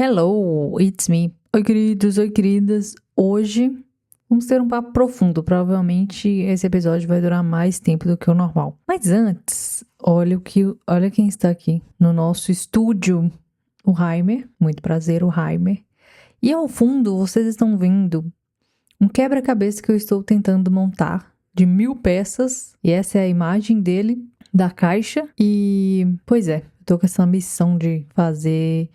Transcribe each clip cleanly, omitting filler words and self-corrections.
Hello, it's me. Oi, queridos, oi, queridas. Hoje vamos ter um papo profundo. Provavelmente esse episódio vai durar mais tempo do que o normal. Mas antes, olha quem está aqui no nosso estúdio. O Heimer. Muito prazer, o Heimer. E ao fundo, vocês estão vendo um quebra-cabeça que eu estou tentando montar de 1000 peças. E essa é a imagem dele, da caixa. E, pois é, eu tô com essa missão de fazer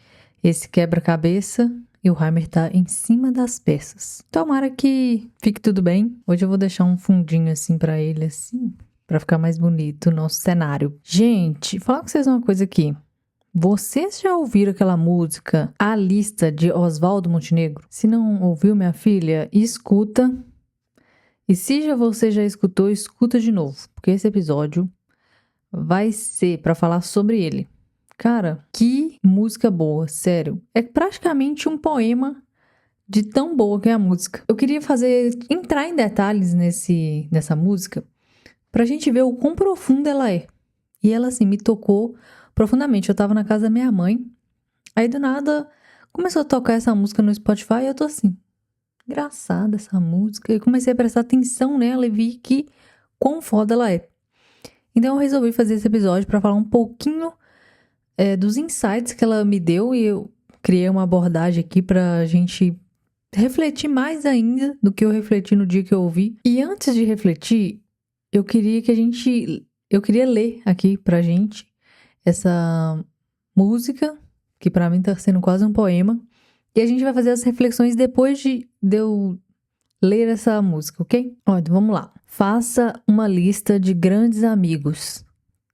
esse quebra-cabeça e o Heimer tá em cima das peças. Tomara que fique tudo bem. Hoje eu vou deixar um fundinho assim pra ele, assim, pra ficar mais bonito o nosso cenário. Gente, falar com vocês uma coisa aqui. Vocês já ouviram aquela música A Lista de Oswaldo Montenegro? Se não ouviu, minha filha, escuta. E se você já escutou, escuta de novo, porque esse episódio vai ser pra falar sobre ele. Cara, que música boa, sério. É praticamente um poema de tão boa que é a música. Eu queria entrar em detalhes nessa música pra gente ver o quão profunda ela é. E ela, assim, me tocou profundamente. Eu tava na casa da minha mãe, aí do nada começou a tocar essa música no Spotify e eu tô assim, engraçada essa música. E comecei a prestar atenção nela e vi que quão foda ela é. Então eu resolvi fazer esse episódio pra falar um pouquinho dos insights que ela me deu e eu criei uma abordagem aqui pra gente refletir mais ainda do que eu refleti no dia que eu ouvi. E antes de refletir, eu queria ler aqui pra gente essa música, que pra mim tá sendo quase um poema, e a gente vai fazer as reflexões depois de eu ler essa música, ok? Ó, então vamos lá. Faça uma lista de grandes amigos.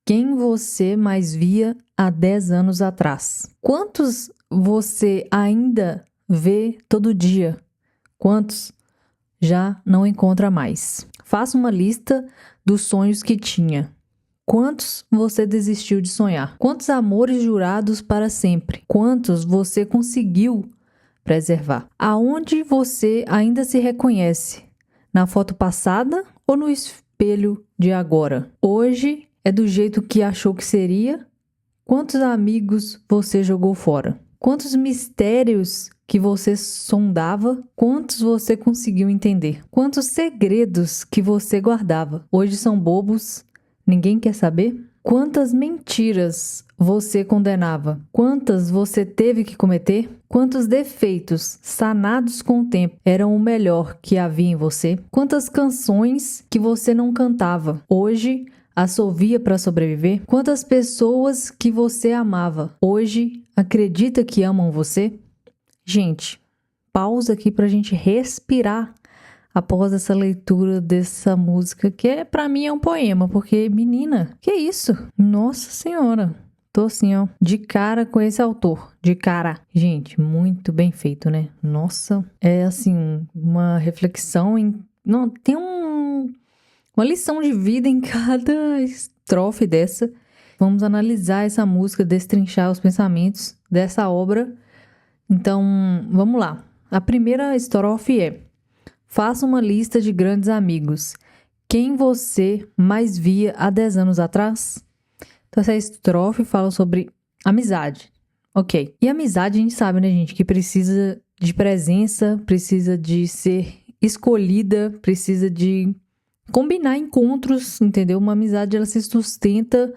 Quem você mais via há 10 anos atrás? Quantos você ainda vê todo dia? Quantos já não encontra mais? Faça uma lista dos sonhos que tinha. Quantos você desistiu de sonhar? Quantos amores jurados para sempre? Quantos você conseguiu preservar? Aonde você ainda se reconhece? Na foto passada ou no espelho de agora? Hoje é do jeito que achou que seria? Quantos amigos você jogou fora? Quantos mistérios que você sondava? Quantos você conseguiu entender? Quantos segredos que você guardava? Hoje são bobos, ninguém quer saber? Quantas mentiras você condenava? Quantas você teve que cometer? Quantos defeitos, sanados com o tempo, eram o melhor que havia em você? Quantas canções que você não cantava, hoje assovia para sobreviver? Quantas pessoas que você amava, hoje acredita que amam você? Gente, pausa aqui pra gente respirar após essa leitura dessa música, que pra mim é um poema, porque, menina, que isso? Nossa Senhora, tô assim, ó, de cara com esse autor, de cara. Gente, muito bem feito, né? Nossa, é assim, uma reflexão Não, tem uma lição de vida em cada estrofe dessa. Vamos analisar essa música, destrinchar os pensamentos dessa obra. Então, vamos lá. A primeira estrofe é: faça uma lista de grandes amigos. Quem você mais via há 10 anos atrás? Então, essa estrofe fala sobre amizade. Ok. E amizade, a gente sabe, né, gente, que precisa de presença, precisa de ser escolhida, precisa de combinar encontros, entendeu? Uma amizade, ela se sustenta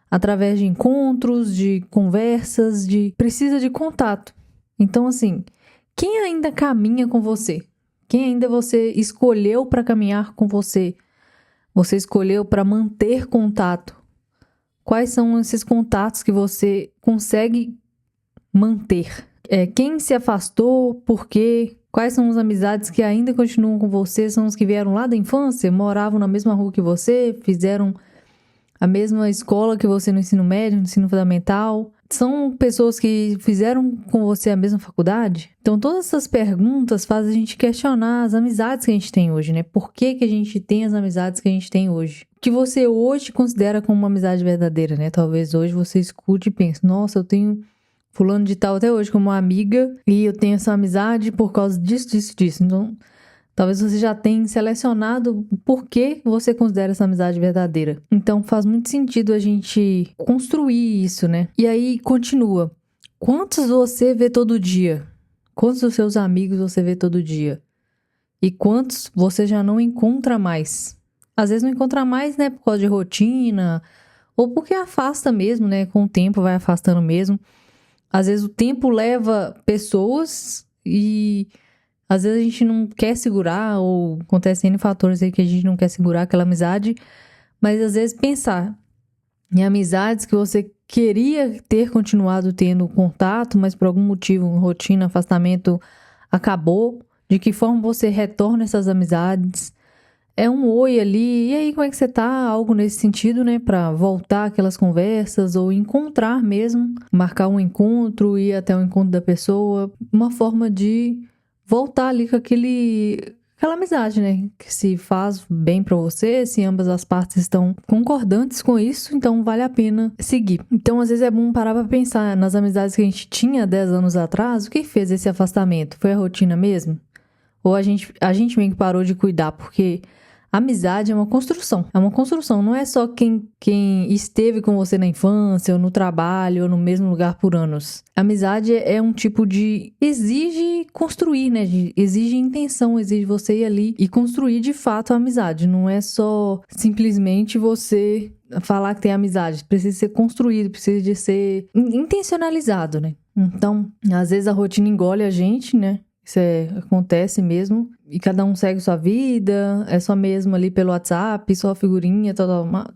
através de encontros, de conversas, precisa de contato. Então, assim, quem ainda caminha com você? Quem ainda você escolheu para caminhar com você? Você escolheu para manter contato? Quais são esses contatos que você consegue manter? Quem se afastou? Por quê? Quais são as amizades que ainda continuam com você? São os que vieram lá da infância? Moravam na mesma rua que você? Fizeram a mesma escola que você no ensino médio, no ensino fundamental? São pessoas que fizeram com você a mesma faculdade? Então, todas essas perguntas fazem a gente questionar as amizades que a gente tem hoje, né? Por que a gente tem as amizades que a gente tem hoje? O que você hoje considera como uma amizade verdadeira, né? Talvez hoje você escute e pense: nossa, eu tenho fulano de tal até hoje como uma amiga e eu tenho essa amizade por causa disso, disso, disso. Então, talvez você já tenha selecionado por que você considera essa amizade verdadeira. Então faz muito sentido a gente construir isso, né? E aí continua. Quantos você vê todo dia? Quantos dos seus amigos você vê todo dia? E quantos você já não encontra mais? Às vezes não encontra mais, né, por causa de rotina, ou porque afasta mesmo, né, com o tempo vai afastando mesmo. Às vezes o tempo leva pessoas e às vezes a gente não quer segurar, ou acontecem N fatores aí que a gente não quer segurar aquela amizade, mas às vezes pensar em amizades que você queria ter continuado tendo contato, mas por algum motivo, rotina, afastamento, acabou. De que forma você retorna essas amizades? É um oi ali, e aí como é que você tá? Algo nesse sentido, né? Pra voltar aquelas conversas ou encontrar mesmo, marcar um encontro, ir até o encontro da pessoa. Uma forma de voltar ali com aquela amizade, né? Que se faz bem pra você, se ambas as partes estão concordantes com isso, então vale a pena seguir. Então, às vezes é bom parar pra pensar nas amizades que a gente tinha 10 anos atrás, o que fez esse afastamento? Foi a rotina mesmo? Ou a gente meio que parou de cuidar, porque amizade é uma construção. É uma construção, não é só quem esteve com você na infância, ou no trabalho, ou no mesmo lugar por anos. Amizade é um tipo de... exige construir, né? Exige intenção, exige você ir ali e construir de fato a amizade. Não é só simplesmente você falar que tem amizade. Precisa ser construído, precisa de ser intencionalizado, né? Então, às vezes a rotina engole a gente, né? Isso acontece mesmo. E cada um segue sua vida. É só mesmo ali pelo WhatsApp, só figurinha,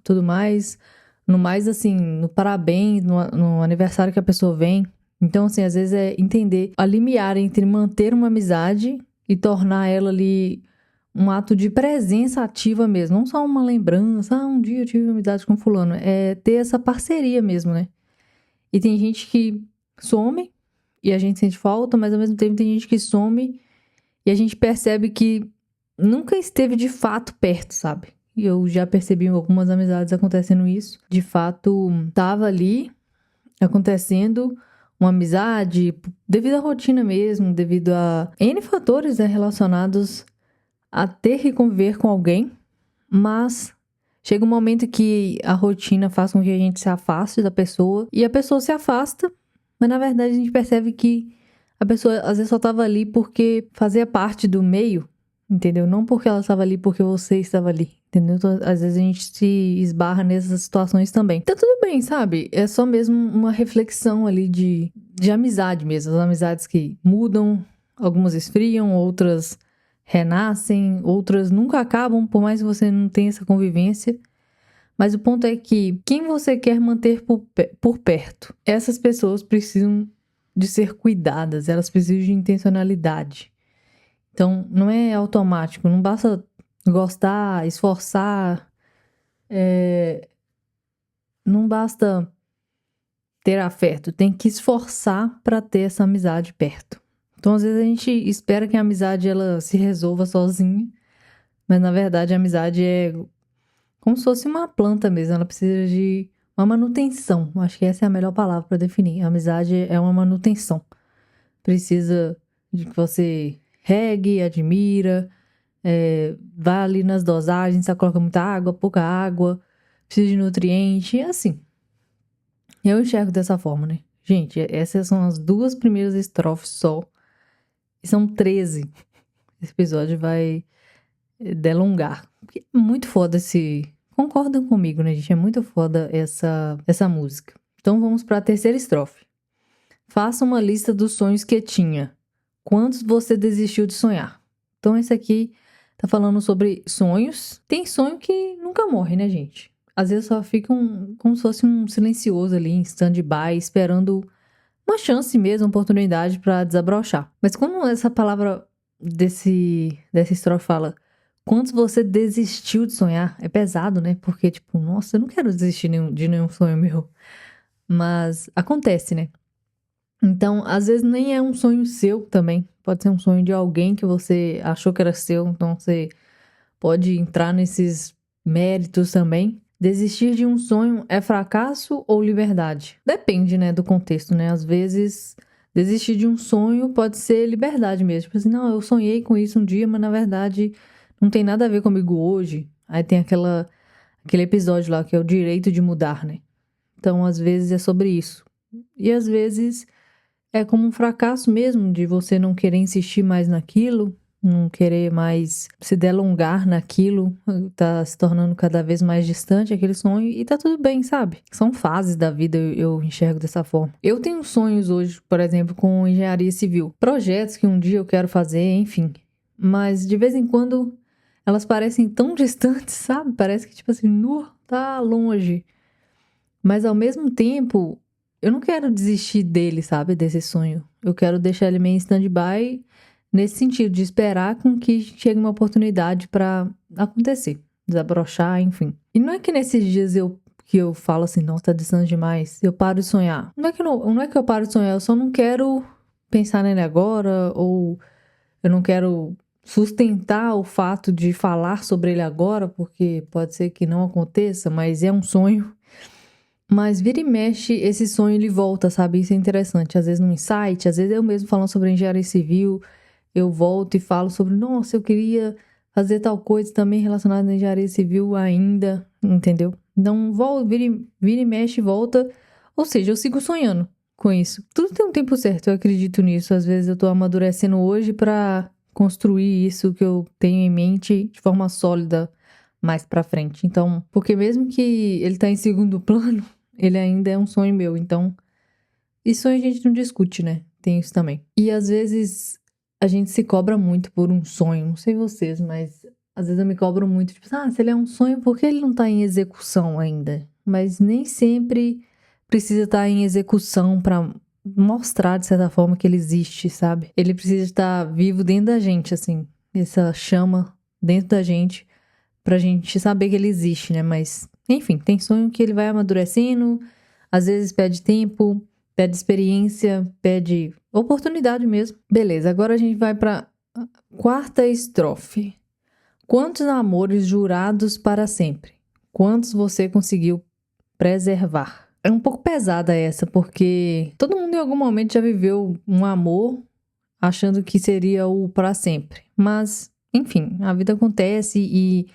tudo mais. No mais, assim, no parabéns, no aniversário que a pessoa vem. Então, assim, às vezes é entender a limiar entre manter uma amizade e tornar ela ali um ato de presença ativa mesmo. Não só uma lembrança, um dia eu tive amizade com fulano. É ter essa parceria mesmo, né? E tem gente que some e a gente sente falta, mas ao mesmo tempo tem gente que some e a gente percebe que nunca esteve de fato perto, sabe? E eu já percebi em algumas amizades acontecendo isso. De fato, tava ali acontecendo uma amizade devido à rotina mesmo, devido a N fatores, né, relacionados a ter que conviver com alguém, mas chega um momento que a rotina faz com que a gente se afaste da pessoa e a pessoa se afasta, mas na verdade a gente percebe que a pessoa às vezes só estava ali porque fazia parte do meio, entendeu? Não porque ela estava ali porque você estava ali, entendeu? Então, às vezes a gente se esbarra nessas situações também. Então tudo bem, sabe? É só mesmo uma reflexão ali de amizade mesmo. As amizades que mudam, algumas esfriam, outras renascem, outras nunca acabam, por mais que você não tenha essa convivência. Mas o ponto é que quem você quer manter por perto, essas pessoas precisam de ser cuidadas, elas precisam de intencionalidade. Então, não é automático, não basta gostar, esforçar, não basta ter afeto, tem que esforçar para ter essa amizade perto. Então, às vezes a gente espera que a amizade ela se resolva sozinha, mas na verdade a amizade é como se fosse uma planta mesmo, ela precisa de uma manutenção. Acho que essa é a melhor palavra para definir. A amizade é uma manutenção. Precisa de que você regue, admira, vá ali nas dosagens, você coloca muita água, pouca água, precisa de nutriente, e assim. Eu enxergo dessa forma, né? Gente, essas são as 2 primeiras estrofes só. E são 13. Esse episódio vai delongar. Porque é muito foda esse... Concordam comigo, né, gente? É muito foda essa música. Então vamos para a terceira estrofe. Faça uma lista dos sonhos que tinha. Quantos você desistiu de sonhar? Então esse aqui tá falando sobre sonhos. Tem sonho que nunca morre, né, gente? Às vezes só fica como se fosse um silencioso ali, em stand-by, esperando uma chance mesmo, uma oportunidade para desabrochar. Mas quando essa palavra dessa estrofe fala quantos você desistiu de sonhar, é pesado, né? Porque, tipo, nossa, eu não quero desistir de nenhum sonho meu. Mas acontece, né? Então, às vezes nem é um sonho seu também. Pode ser um sonho de alguém que você achou que era seu. Então, você pode entrar nesses méritos também. Desistir de um sonho é fracasso ou liberdade? Depende, né, do contexto, né? Às vezes, desistir de um sonho pode ser liberdade mesmo. Tipo assim, não, eu sonhei com isso um dia, mas na verdade não tem nada a ver comigo hoje. Aí tem aquele episódio lá que é o direito de mudar, né? Então, às vezes é sobre isso. E às vezes é como um fracasso mesmo, de você não querer insistir mais naquilo, não querer mais se delongar naquilo, tá se tornando cada vez mais distante aquele sonho e tá tudo bem, sabe? São fases da vida, eu enxergo dessa forma. Eu tenho sonhos hoje, por exemplo, com engenharia civil, projetos que um dia eu quero fazer, enfim, mas de vez em quando elas parecem tão distantes, sabe? Parece que tipo assim, tá longe. Mas ao mesmo tempo, eu não quero desistir dele, sabe? Desse sonho. Eu quero deixar ele meio em stand-by nesse sentido, de esperar com que chegue uma oportunidade pra acontecer, desabrochar, enfim. E não é que nesses dias que eu falo assim, nossa, tá distante demais, eu paro de sonhar. Não é que eu paro de sonhar, eu só não quero pensar nele agora, ou eu não quero sustentar o fato de falar sobre ele agora, porque pode ser que não aconteça, mas é um sonho. Mas vira e mexe, esse sonho ele volta, sabe? Isso é interessante. Às vezes num insight, às vezes eu mesmo falando sobre engenharia civil, eu volto e falo sobre, nossa, eu queria fazer tal coisa também relacionada à engenharia civil ainda, entendeu? Então, vira e mexe e volta. Ou seja, eu sigo sonhando com isso. Tudo tem um tempo certo, eu acredito nisso. Às vezes eu tô amadurecendo hoje pra construir isso que eu tenho em mente de forma sólida mais pra frente. Então, porque mesmo que ele tá em segundo plano, ele ainda é um sonho meu. Então, e sonho a gente não discute, né? Tem isso também. E às vezes a gente se cobra muito por um sonho. Não sei vocês, mas às vezes eu me cobro muito. Tipo, se ele é um sonho, por que ele não tá em execução ainda? Mas nem sempre precisa estar em execução pra mostrar, de certa forma, que ele existe, sabe? Ele precisa estar vivo dentro da gente, assim. Essa chama dentro da gente pra gente saber que ele existe, né? Mas, enfim, tem sonho que ele vai amadurecendo, às vezes pede tempo, pede experiência, pede oportunidade mesmo. Beleza, agora a gente vai pra quarta estrofe. Quantos amores jurados para sempre? Quantos você conseguiu preservar? É um pouco pesada essa, porque todo mundo em algum momento já viveu um amor achando que seria o para sempre. Mas, enfim, a vida acontece e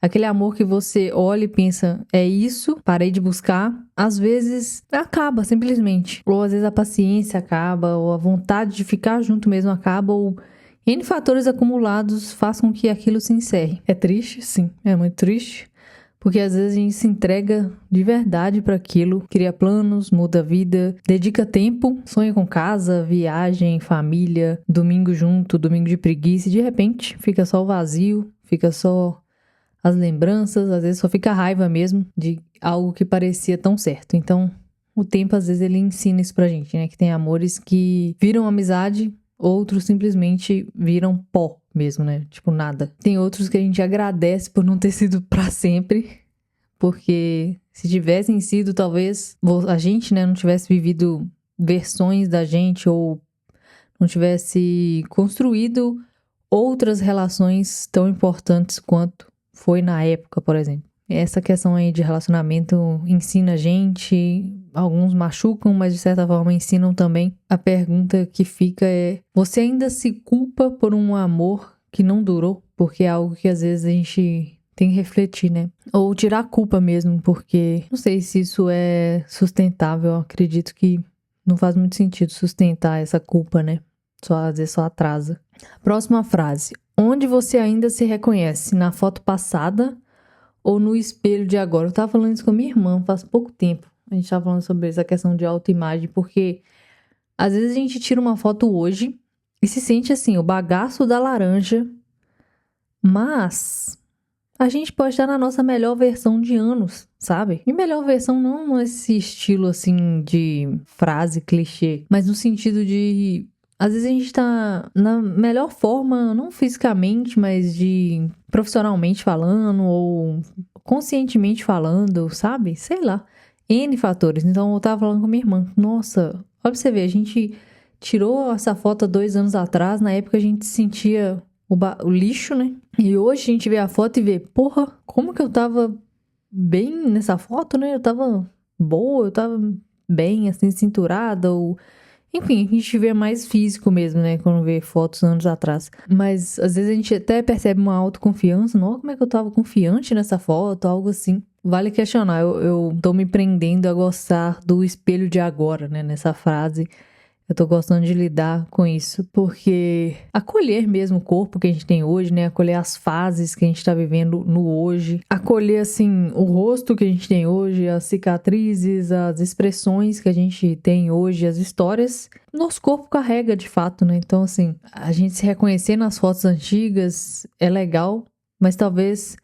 aquele amor que você olha e pensa, é isso, parei de buscar, às vezes acaba, simplesmente. Ou às vezes a paciência acaba, ou a vontade de ficar junto mesmo acaba, ou N fatores acumulados façam com que aquilo se encerre. É triste? Sim, é muito triste. Porque às vezes a gente se entrega de verdade para aquilo, cria planos, muda a vida, dedica tempo, sonha com casa, viagem, família, domingo junto, domingo de preguiça e de repente fica só o vazio, fica só as lembranças, às vezes só fica a raiva mesmo de algo que parecia tão certo. Então, o tempo às vezes ele ensina isso pra gente, né? Que tem amores que viram amizade, outros simplesmente viram pó mesmo, né? Tipo, nada. Tem outros que a gente agradece por não ter sido pra sempre, porque se tivessem sido, talvez a gente, né, não tivesse vivido versões da gente ou não tivesse construído outras relações tão importantes quanto foi na época, por exemplo. Essa questão aí de relacionamento ensina a gente, alguns machucam, mas de certa forma ensinam também. A pergunta que fica é: você ainda se culpa por um amor que não durou? Porque é algo que às vezes a gente tem que refletir, né? Ou tirar a culpa mesmo, porque não sei se isso é sustentável. Eu acredito que não faz muito sentido sustentar essa culpa, né? Às vezes só atrasa. Próxima frase. Onde você ainda se reconhece? Na foto passada ou no espelho de agora? Eu tava falando isso com a minha irmã faz pouco tempo. A gente tava falando sobre essa questão de autoimagem, porque às vezes a gente tira uma foto hoje e se sente assim, o bagaço da laranja, mas a gente pode estar na nossa melhor versão de anos, sabe? E melhor versão não nesse estilo assim de frase clichê, mas no sentido de às vezes a gente tá na melhor forma, não fisicamente, mas de profissionalmente falando ou conscientemente falando, sabe? Sei lá. N fatores. Então eu tava falando com minha irmã. Nossa, olha pra você ver, a gente tirou essa foto há 2 anos atrás. Na época a gente sentia o lixo, né? E hoje a gente vê a foto e vê, porra, como que eu tava bem nessa foto, né? Eu tava boa, eu tava bem, assim, cinturada ou... Enfim, a gente vê mais físico mesmo, né? Quando vê fotos anos atrás. Mas às vezes a gente até percebe uma autoconfiança. Nossa, como é que eu tava confiante nessa foto? Algo assim. Vale questionar. Eu tô me prendendo a gostar do espelho de agora, né? Nessa frase. Eu tô gostando de lidar com isso, porque acolher mesmo o corpo que a gente tem hoje, né? Acolher as fases que a gente tá vivendo no hoje. Acolher, assim, o rosto que a gente tem hoje, as cicatrizes, as expressões que a gente tem hoje, as histórias. Nosso corpo carrega, de fato, né? Então, assim, a gente se reconhecer nas fotos antigas é legal, mas talvez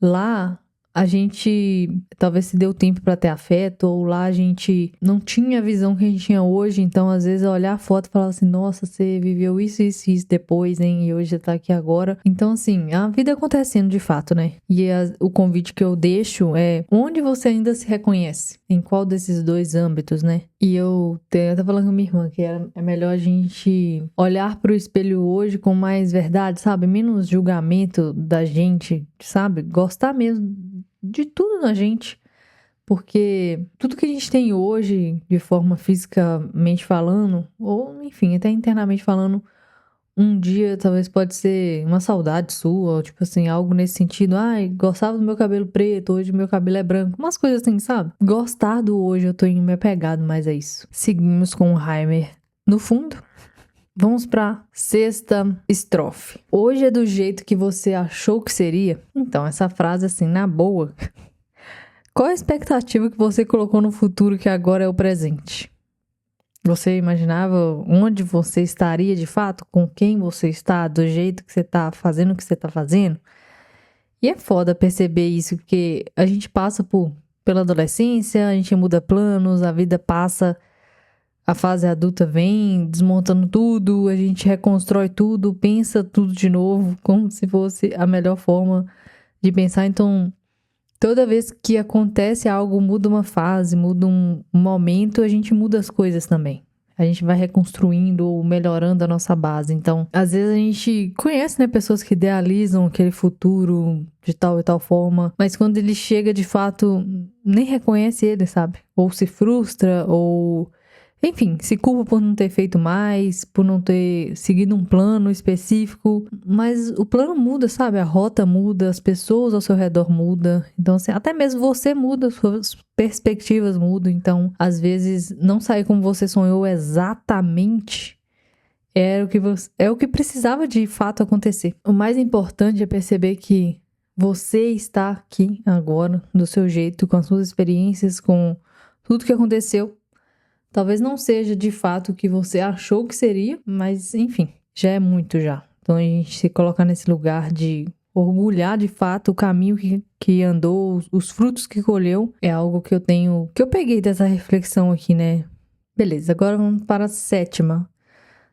lá a gente talvez se deu tempo pra ter afeto, ou lá a gente não tinha a visão que a gente tinha hoje, então às vezes eu olhar a foto e falar assim, nossa, você viveu isso, isso, isso depois, hein, e hoje você tá aqui agora. Então assim, a vida acontecendo de fato, né? E o convite que eu deixo é, onde você ainda se reconhece? Em qual desses dois âmbitos, né? E eu tava falando com minha irmã que é melhor a gente olhar pro espelho hoje com mais verdade, sabe? Menos julgamento da gente, sabe? Gostar mesmo de tudo na gente. Porque tudo que a gente tem hoje, de forma fisicamente falando, ou enfim, até internamente falando, um dia talvez pode ser uma saudade sua, ou tipo assim, algo nesse sentido. Ai, gostava do meu cabelo preto, hoje meu cabelo é branco. Umas coisas assim, sabe? Gostar do hoje, eu tô me apegado mais a isso. Seguimos com o Heimer no fundo. Vamos pra sexta estrofe. Hoje é do jeito que você achou que seria? Então, essa frase assim, na boa. Qual a expectativa que você colocou no futuro que agora é o presente? Você imaginava onde você estaria de fato? Com quem você está? Do jeito que você está fazendo o que você está fazendo? E é foda perceber isso, porque a gente passa pela adolescência, a gente muda planos, a vida passa, a fase adulta vem desmontando tudo, a gente reconstrói tudo, pensa tudo de novo, como se fosse a melhor forma de pensar. Então, toda vez que acontece algo, muda uma fase, muda um momento, a gente muda as coisas também. A gente vai reconstruindo ou melhorando a nossa base. Então, às vezes a gente conhece, né, pessoas que idealizam aquele futuro de tal e tal forma, mas quando ele chega de fato, nem reconhece ele, sabe? Ou se frustra, ou enfim, se culpa por não ter feito mais, por não ter seguido um plano específico, mas o plano muda, sabe? A rota muda, as pessoas ao seu redor mudam. Então, assim, até mesmo você muda, suas perspectivas mudam. Então, às vezes, não sair como você sonhou exatamente é o que precisava de fato acontecer. O mais importante é perceber que você está aqui agora, do seu jeito, com as suas experiências, com tudo que aconteceu. Talvez não seja de fato o que você achou que seria, mas enfim, já é muito já. Então a gente se colocar nesse lugar de orgulhar de fato o caminho que andou, os frutos que colheu, é algo que eu peguei dessa reflexão aqui, né? Beleza, agora vamos para a sétima.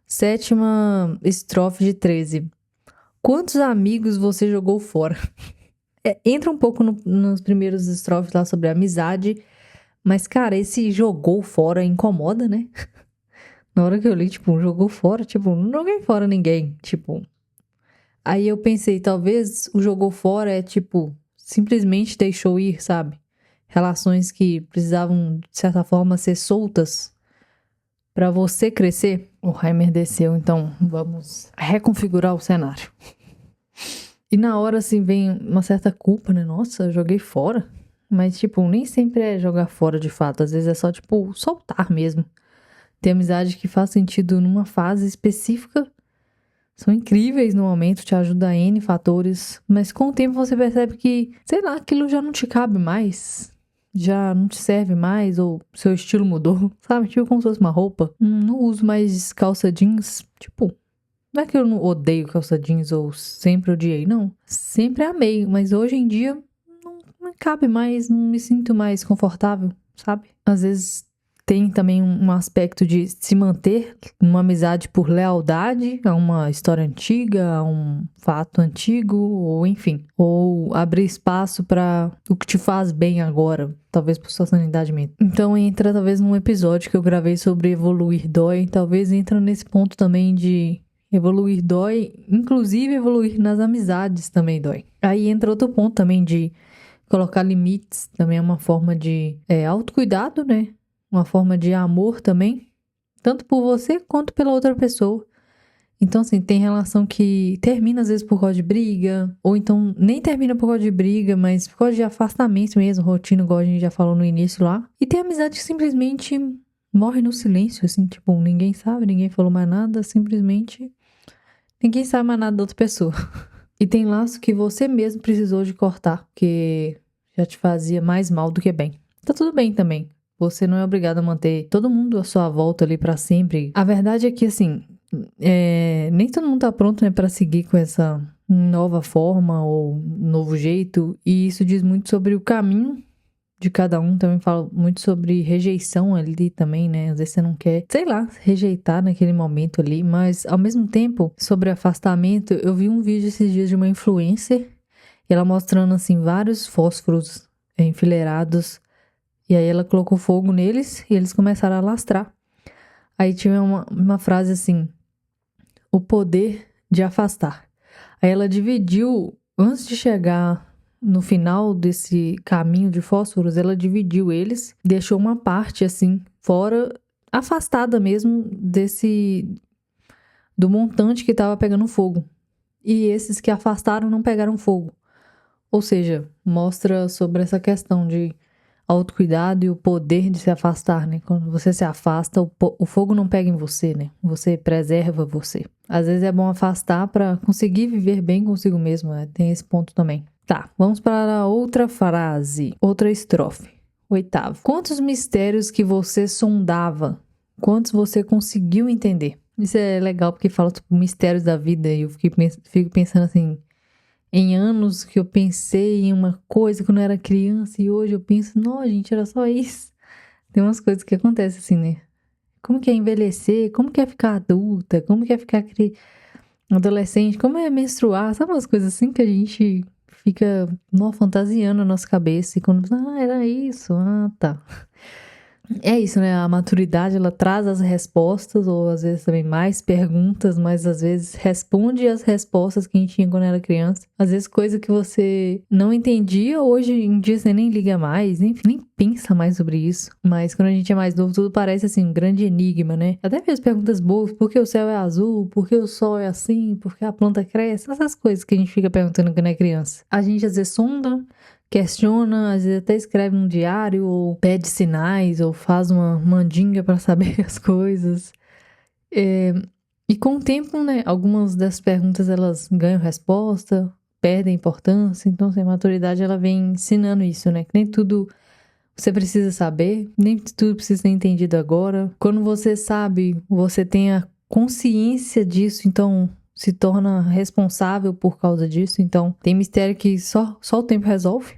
Sétima estrofe de 13. Quantos amigos você jogou fora? Entra um pouco nos primeiros estrofes lá sobre a amizade. Mas, cara, esse jogou fora incomoda, né? Na hora que eu li, tipo, jogou fora, tipo, não joguei fora ninguém, tipo. Aí eu pensei, talvez o jogou fora é, tipo, simplesmente deixou ir, sabe? Relações que precisavam, de certa forma, ser soltas pra você crescer. O Heimer desceu, então vamos reconfigurar o cenário. E na hora, assim, vem uma certa culpa, né? Nossa, eu joguei fora. Mas, tipo, nem sempre é jogar fora de fato. Às vezes é só, tipo, soltar mesmo. Ter amizade que faz sentido numa fase específica. São incríveis no momento, te ajuda a N fatores. Mas com o tempo você percebe que, sei lá, aquilo já não te cabe mais. Já não te serve mais, ou seu estilo mudou, sabe? Tipo como se fosse uma roupa. Não uso mais calça jeans. Tipo, não é que eu não odeio calça jeans ou sempre odiei, não. Sempre amei, mas hoje em dia não cabe mais, não me sinto mais confortável, sabe? Às vezes tem também um aspecto de se manter numa amizade por lealdade a uma história antiga, a um fato antigo, ou enfim. Ou abrir espaço para o que te faz bem agora, talvez por sua sanidade mental. Então entra talvez num episódio que eu gravei sobre evoluir dói, talvez entra nesse ponto também de evoluir dói, inclusive evoluir nas amizades também dói. Aí entra outro ponto também de colocar limites, também é uma forma de autocuidado, né? Uma forma de amor também, tanto por você quanto pela outra pessoa. Então, assim, tem relação que termina às vezes por causa de briga, ou então nem termina por causa de briga, mas por causa de afastamento mesmo, rotina, igual a gente já falou no início lá. E tem amizade que simplesmente morre no silêncio, assim, tipo, ninguém sabe, ninguém falou mais nada, simplesmente ninguém sabe mais nada da outra pessoa. E tem laço que você mesmo precisou de cortar, que já te fazia mais mal do que bem. Tá tudo bem também. Você não é obrigado a manter todo mundo à sua volta ali pra sempre. A verdade é que, assim, nem todo mundo tá pronto, né, pra seguir com essa nova forma ou novo jeito. E isso diz muito sobre o caminho de cada um. Também fala muito sobre rejeição ali também, né? Às vezes você não quer, sei lá, rejeitar naquele momento ali. Mas, ao mesmo tempo, sobre afastamento, eu vi um vídeo esses dias de uma influencer. E ela mostrando, assim, vários fósforos enfileirados. E aí ela colocou fogo neles e eles começaram a alastrar. Aí tinha uma frase assim: o poder de afastar. Aí ela dividiu, antes de chegar no final desse caminho de fósforos, ela dividiu eles, deixou uma parte assim, fora, afastada mesmo do montante que estava pegando fogo. E esses que afastaram não pegaram fogo. Ou seja, mostra sobre essa questão de autocuidado e o poder de se afastar, né? Quando você se afasta, o fogo não pega em você, né? Você preserva você. Às vezes é bom afastar para conseguir viver bem consigo mesmo, né? Tem esse ponto também. Tá, vamos para a outra frase, outra estrofe. Oitavo. Quantos mistérios que você sondava? Quantos você conseguiu entender? Isso é legal porque fala tipo mistérios da vida e eu fico pensando assim, em anos que eu pensei em uma coisa quando eu era criança e hoje eu penso, não, gente, era só isso. Tem umas coisas que acontecem assim, né? Como que é envelhecer? Como que é ficar adulta? Como que é ficar adolescente? Como é menstruar? Sabe umas coisas assim que a gente fica fantasiando na nossa cabeça e quando, era isso, tá. É isso, né? A maturidade, ela traz as respostas, ou às vezes também mais perguntas, mas às vezes responde as respostas que a gente tinha quando era criança. Às vezes coisa que você não entendia, hoje em dia você nem liga mais, enfim, nem pensa mais sobre isso. Mas quando a gente é mais novo, tudo parece assim, um grande enigma, né? Até mesmo perguntas boas, por que o céu é azul? Por que o sol é assim? Por que a planta cresce? Essas coisas que a gente fica perguntando quando é criança. A gente às vezes sonda, questiona, às vezes até escreve um diário, ou pede sinais, ou faz uma mandinga para saber as coisas. E com o tempo, né, algumas das perguntas elas ganham resposta, perdem importância. Então, assim, a maturidade ela vem ensinando isso, né? Que nem tudo você precisa saber, nem tudo precisa ser entendido agora. Quando você sabe, você tem a consciência disso, então se torna responsável por causa disso. Então, tem mistério que só o tempo resolve.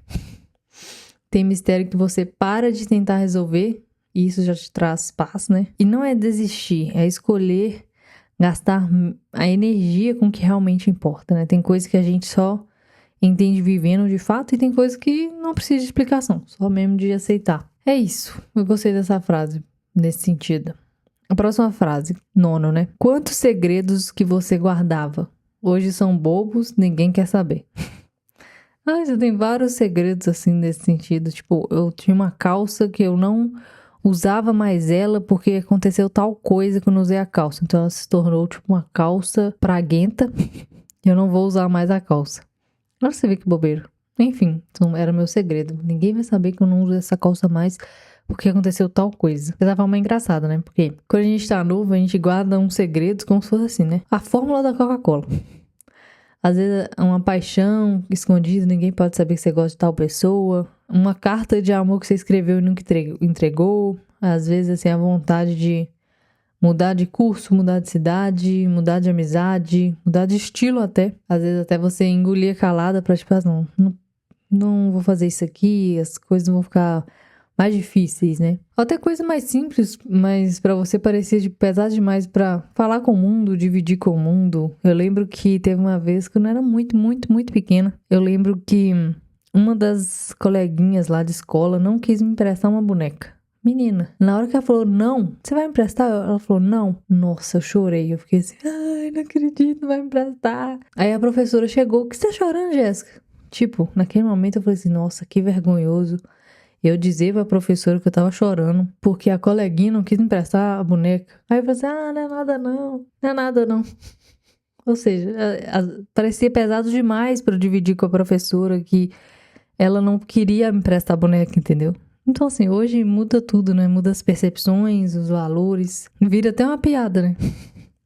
Tem mistério que você para de tentar resolver e isso já te traz paz, né? E não é desistir, é escolher gastar a energia com o que realmente importa, né? Tem coisas que a gente só entende vivendo de fato e tem coisas que não precisa de explicação, só mesmo de aceitar. É isso. Eu gostei dessa frase nesse sentido. A próxima frase, nono, né? Quantos segredos que você guardava? Hoje são bobos, ninguém quer saber. Já tem vários segredos assim nesse sentido. Tipo, eu tinha uma calça que eu não usava mais ela porque aconteceu tal coisa quando eu usei a calça. Então ela se tornou tipo uma calça praguenta e eu não vou usar mais a calça. Agora você vê que bobeira. Enfim, era meu segredo. Ninguém vai saber que eu não uso essa calça mais porque aconteceu tal coisa. Essa forma é engraçada, né? Porque quando a gente tá novo, a gente guarda uns segredos como se fosse assim, né? A fórmula da Coca-Cola. Às vezes é uma paixão escondida, ninguém pode saber que você gosta de tal pessoa. Uma carta de amor que você escreveu e nunca entregou. Às vezes, assim, a vontade de mudar de curso, mudar de cidade, mudar de amizade, mudar de estilo até. Às vezes até você engolir calada pra tipo, não vou fazer isso aqui, as coisas vão ficar mais difíceis, né? Até coisa mais simples, mas pra você parecer pesado demais pra falar com o mundo, dividir com o mundo. Eu lembro que teve uma vez que eu não era muito, muito, muito pequena. Eu lembro que uma das coleguinhas lá de escola não quis me emprestar uma boneca. Menina, na hora que ela falou não, você vai me emprestar? Ela falou não. Nossa, eu chorei. Eu fiquei assim, ai, não acredito, não vai me emprestar. Aí a professora chegou, o que você tá chorando, Jéssica? Tipo, naquele momento eu falei assim, nossa, que vergonhoso. Eu dizia pra professora que eu tava chorando porque a coleguinha não quis me emprestar a boneca. Aí eu falei assim, não é nada não, não é nada não. Ou seja, parecia pesado demais pra eu dividir com a professora que ela não queria me emprestar a boneca, entendeu? Então, assim, hoje muda tudo, né? Muda as percepções, os valores. Vira até uma piada, né?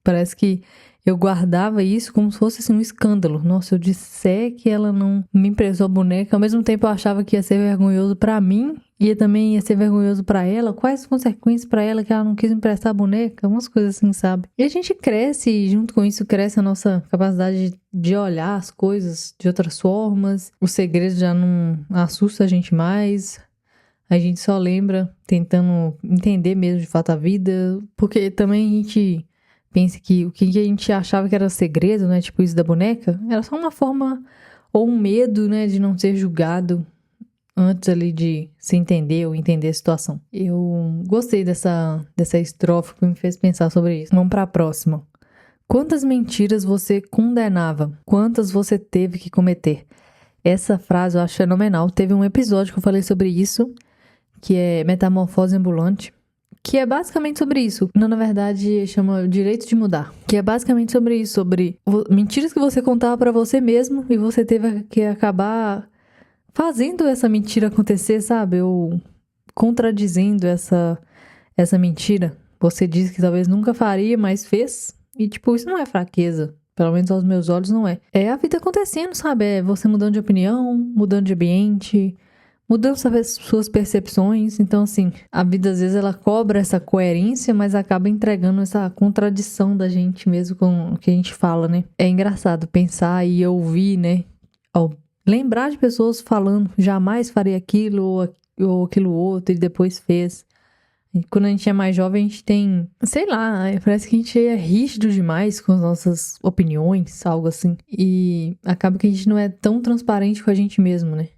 Parece que eu guardava isso como se fosse assim, um escândalo. Nossa, eu disser que ela não me emprestou a boneca. Ao mesmo tempo eu achava que ia ser vergonhoso pra mim. E também ia ser vergonhoso pra ela. Quais as consequências pra ela que ela não quis emprestar a boneca? Umas coisas assim, sabe? E a gente cresce e junto com isso cresce a nossa capacidade de olhar as coisas de outras formas. O segredo já não assusta a gente mais. A gente só lembra tentando entender mesmo de fato a vida. Porque também a gente pensa que o que a gente achava que era segredo, né? Tipo isso da boneca, era só uma forma ou um medo, né? De não ser julgado antes ali de se entender ou entender a situação. Eu gostei dessa estrofe que me fez pensar sobre isso. Vamos para a próxima. Quantas mentiras você condenava? Quantas você teve que cometer? Essa frase eu acho fenomenal. Teve um episódio que eu falei sobre isso, que é Metamorfose Ambulante, que é basicamente sobre isso. Não, na verdade, chama Direito de Mudar. Que é basicamente sobre isso, sobre mentiras que você contava pra você mesmo e você teve que acabar fazendo essa mentira acontecer, sabe? Ou contradizendo essa mentira. Você disse que talvez nunca faria, mas fez. E, tipo, isso não é fraqueza. Pelo menos aos meus olhos não é. É a vida acontecendo, sabe? É você mudando de opinião, mudando de ambiente, mudando suas percepções. Então, assim, a vida às vezes ela cobra essa coerência, mas acaba entregando essa contradição da gente mesmo com o que a gente fala, né? É engraçado pensar e ouvir, né? Lembrar de pessoas falando, jamais farei aquilo ou aquilo outro e depois fez. E quando a gente é mais jovem, a gente tem, sei lá, parece que a gente é rígido demais com as nossas opiniões, algo assim. E acaba que a gente não é tão transparente com a gente mesmo, né?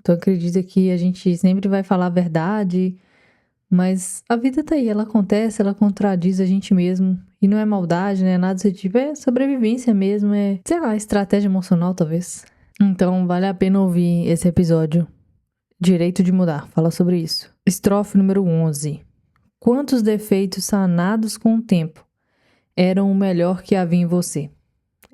Então acredita que a gente sempre vai falar a verdade, mas a vida tá aí, ela acontece, ela contradiz a gente mesmo. E não é maldade, né? Nada desse tipo, é sobrevivência mesmo, é, sei lá, estratégia emocional talvez. Então vale a pena ouvir esse episódio. Direito de Mudar, fala sobre isso. Estrofe número 11. Quantos defeitos sanados com o tempo eram o melhor que havia em você?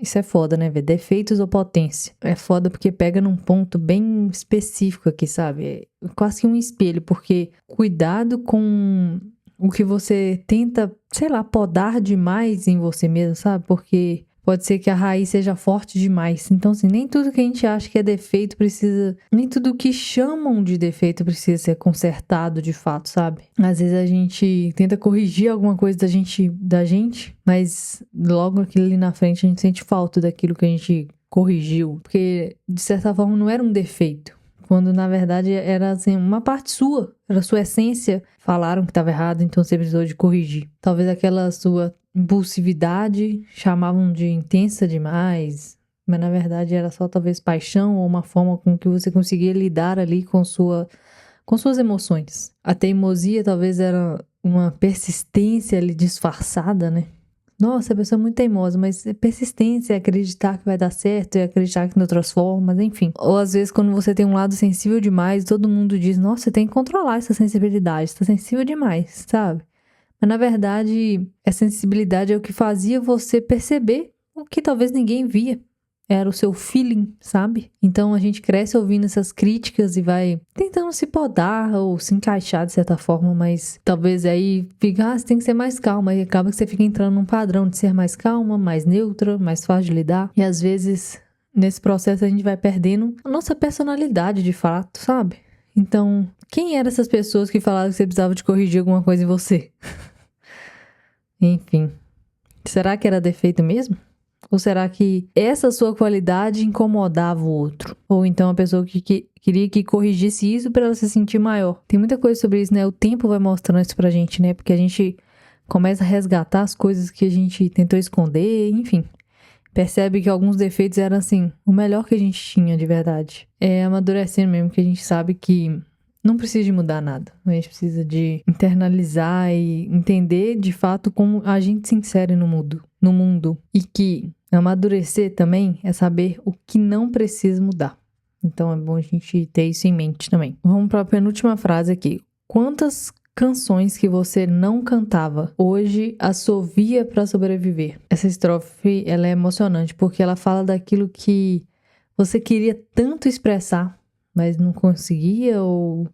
Isso é foda, né, velho? Defeitos ou potência? É foda porque pega num ponto bem específico aqui, sabe? É quase que um espelho, porque cuidado com o que você tenta, sei lá, podar demais em você mesmo, sabe? Porque pode ser que a raiz seja forte demais. Então, assim, nem tudo que a gente acha que é defeito precisa... Nem tudo que chamam de defeito precisa ser consertado de fato, sabe? Às vezes a gente tenta corrigir alguma coisa da gente, mas logo aquilo ali na frente a gente sente falta daquilo que a gente corrigiu. Porque, de certa forma, não era um defeito. Quando, na verdade, era assim, uma parte sua. Era a sua essência. Falaram que estava errado, então você precisou de corrigir. Talvez aquela sua impulsividade chamavam de intensa demais, mas na verdade era só talvez paixão ou uma forma com que você conseguia lidar ali com suas emoções. A teimosia talvez era uma persistência ali disfarçada, né? Nossa, a pessoa é muito teimosa, mas é persistência, é acreditar que vai dar certo, é acreditar que de outras formas, enfim. Ou às vezes quando você tem um lado sensível demais, todo mundo diz, nossa, você tem que controlar essa sensibilidade, você tá sensível demais, sabe? Mas, na verdade, essa sensibilidade é o que fazia você perceber o que talvez ninguém via. Era o seu feeling, sabe? Então, a gente cresce ouvindo essas críticas e vai tentando se podar ou se encaixar de certa forma, mas talvez aí fica, você tem que ser mais calma. E acaba que você fica entrando num padrão de ser mais calma, mais neutra, mais fácil de lidar. E, às vezes, nesse processo, a gente vai perdendo a nossa personalidade de fato, sabe? Então, quem eram essas pessoas que falaram que você precisava de corrigir alguma coisa em você? Enfim, será que era defeito mesmo? Ou será que essa sua qualidade incomodava o outro? Ou então a pessoa que queria que corrigisse isso para ela se sentir maior? Tem muita coisa sobre isso, né? O tempo vai mostrando isso pra gente, né? Porque a gente começa a resgatar as coisas que a gente tentou esconder, enfim. Percebe que alguns defeitos eram, assim, o melhor que a gente tinha de verdade. É amadurecendo mesmo, que a gente sabe que não precisa de mudar nada. A gente precisa de internalizar e entender de fato como a gente se insere no mundo. E que amadurecer também é saber o que não precisa mudar. Então é bom a gente ter isso em mente também. Vamos para a penúltima frase aqui. Quantas canções que você não cantava hoje assovia para sobreviver? Essa estrofe ela é emocionante porque ela fala daquilo que você queria tanto expressar, mas não conseguia ou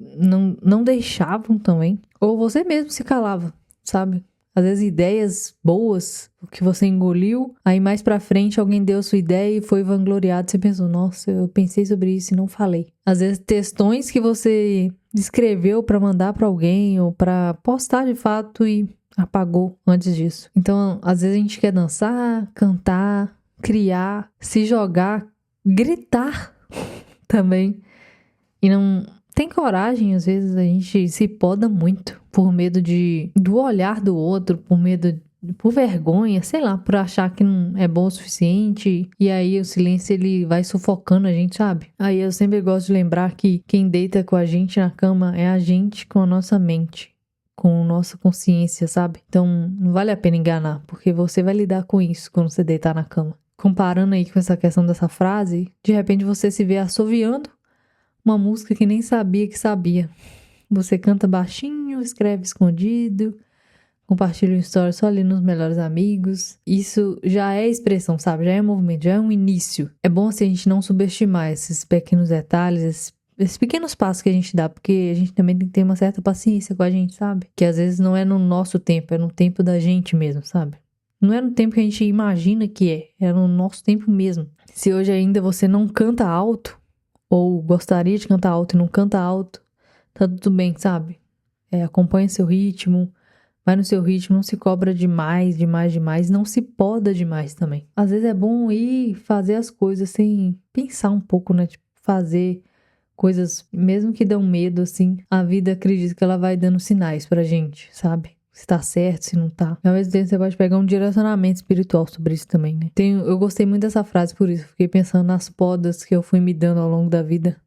não deixavam também. Ou você mesmo se calava, sabe? Às vezes ideias boas que você engoliu, aí mais pra frente alguém deu a sua ideia e foi vangloriado. Você pensou, nossa, eu pensei sobre isso e não falei. Às vezes textões que você escreveu pra mandar pra alguém ou pra postar de fato e apagou antes disso. Então, às vezes a gente quer dançar, cantar, criar, se jogar, gritar também. E não tem coragem, às vezes a gente se poda muito por medo do olhar do outro, por vergonha, sei lá, por achar que não é bom o suficiente. E aí o silêncio ele vai sufocando a gente, sabe? Aí eu sempre gosto de lembrar que quem deita com a gente na cama é a gente com a nossa mente, com nossa consciência, sabe? Então não vale a pena enganar, porque você vai lidar com isso quando você deitar na cama. Comparando aí com essa questão dessa frase, de repente você se vê assoviando uma música que nem sabia que sabia. Você canta baixinho, escreve escondido, compartilha um story só ali nos melhores amigos. Isso já é expressão, sabe? Já é movimento, já é um início. É bom assim a gente não subestimar esses pequenos detalhes, esses pequenos passos que a gente dá, porque a gente também tem que ter uma certa paciência com a gente, sabe? Que às vezes não é no nosso tempo, é no tempo da gente mesmo, sabe? Não é no tempo que a gente imagina que é no nosso tempo mesmo. Se hoje ainda você não canta alto, ou gostaria de cantar alto e não canta alto, tá tudo bem, sabe? Acompanha seu ritmo, vai no seu ritmo, não se cobra demais, não se poda demais também. Às vezes é bom ir fazer as coisas sem pensar um pouco, né? Tipo, fazer coisas, mesmo que dão medo, assim, a vida acredita que ela vai dando sinais pra gente, sabe? Se tá certo, se não tá. Ao mesmo tempo, você pode pegar um direcionamento espiritual sobre isso também, né? Eu gostei muito dessa frase por isso. Fiquei pensando nas podas que eu fui me dando ao longo da vida.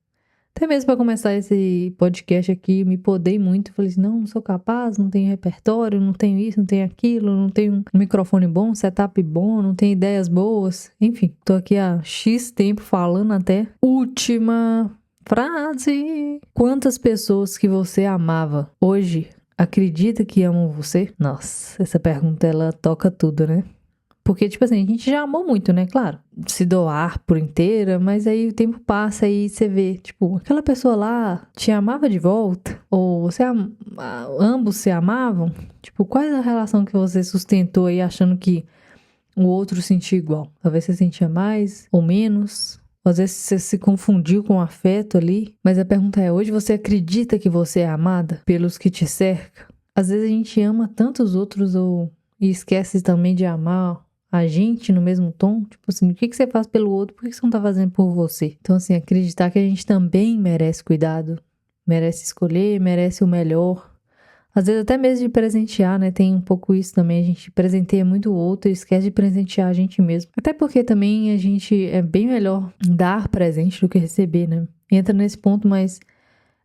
Até mesmo pra começar esse podcast aqui, me podei muito. Falei assim, não sou capaz, não tenho repertório, não tenho isso, não tenho aquilo, não tenho um microfone bom, setup bom, não tenho ideias boas. Enfim, tô aqui há X tempo falando até. Última frase. Quantas pessoas que você amava hoje acredita que amam você? Nossa, essa pergunta ela toca tudo, né? Porque, tipo assim, a gente já amou muito, né? Claro, se doar por inteira, mas aí o tempo passa e você vê, tipo, aquela pessoa lá te amava de volta? Ou ambos se amavam? Tipo, qual é a relação que você sustentou aí achando que o outro sentia igual? Talvez você sentia mais ou menos. Às vezes você se confundiu com o afeto ali. Mas a pergunta é, hoje você acredita que você é amada pelos que te cercam? Às vezes a gente ama tantos outros e esquece também de amar a gente no mesmo tom. Tipo assim, o que você faz pelo outro? Por que você não tá fazendo por você? Então assim, acreditar que a gente também merece cuidado. Merece escolher, merece o melhor. Às vezes até mesmo de presentear, né? Tem um pouco isso também. A gente presenteia muito o outro e esquece de presentear a gente mesmo. Até porque também a gente é bem melhor dar presente do que receber, né? Entra nesse ponto, mas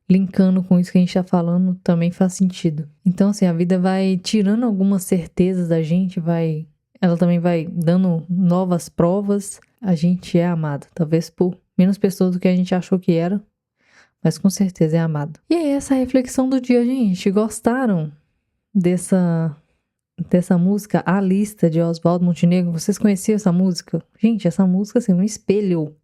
linkando com isso que a gente tá falando, também faz sentido. Então, assim, a vida vai tirando algumas certezas da gente, ela também vai dando novas provas. A gente é amado, talvez por menos pessoas do que a gente achou que era, mas com certeza é amado. E é essa a reflexão do dia, gente. Gostaram dessa música, A Lista, de Oswaldo Montenegro? Vocês conheciam essa música? Gente, essa música, assim, é um espelho.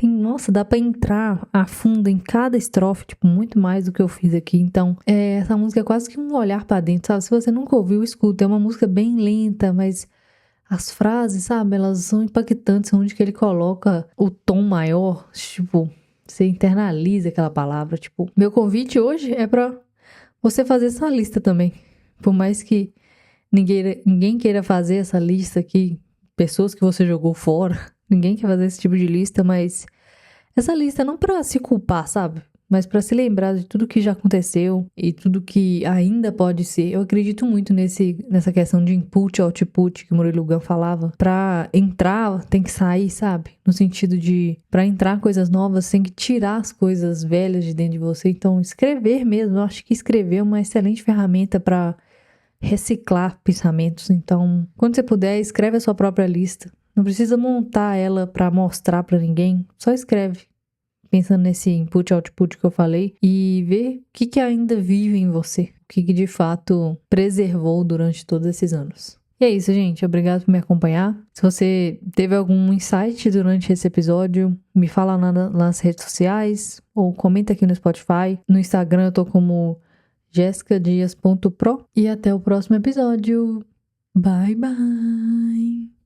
Nossa, dá pra entrar a fundo em cada estrofe, tipo, muito mais do que eu fiz aqui. Então, essa música é quase que um olhar pra dentro, sabe? Se você nunca ouviu, escuta. É uma música bem lenta, mas as frases, sabe? Elas são impactantes, onde que ele coloca o tom maior, tipo, você internaliza aquela palavra. Tipo, meu convite hoje é pra você fazer essa lista também. Por mais que ninguém queira fazer essa lista aqui, pessoas que você jogou fora, ninguém quer fazer esse tipo de lista, mas essa lista não pra se culpar, sabe? Mas pra se lembrar de tudo que já aconteceu e tudo que ainda pode ser. Eu acredito muito nessa questão de input e output que o Murilo Gun falava. Pra entrar, tem que sair, sabe? No sentido de, pra entrar coisas novas, tem que tirar as coisas velhas de dentro de você. Então, escrever mesmo. Eu acho que escrever é uma excelente ferramenta pra reciclar pensamentos. Então, quando você puder, escreve a sua própria lista. Não precisa montar ela pra mostrar pra ninguém. Só escreve. Pensando nesse input e output que eu falei, e ver o que ainda vive em você, o que de fato preservou durante todos esses anos. E é isso, gente. Obrigado por me acompanhar. Se você teve algum insight durante esse episódio, me fala nas redes sociais ou comenta aqui no Spotify. No Instagram eu tô como jessicadias.pro. E até o próximo episódio. Bye, bye!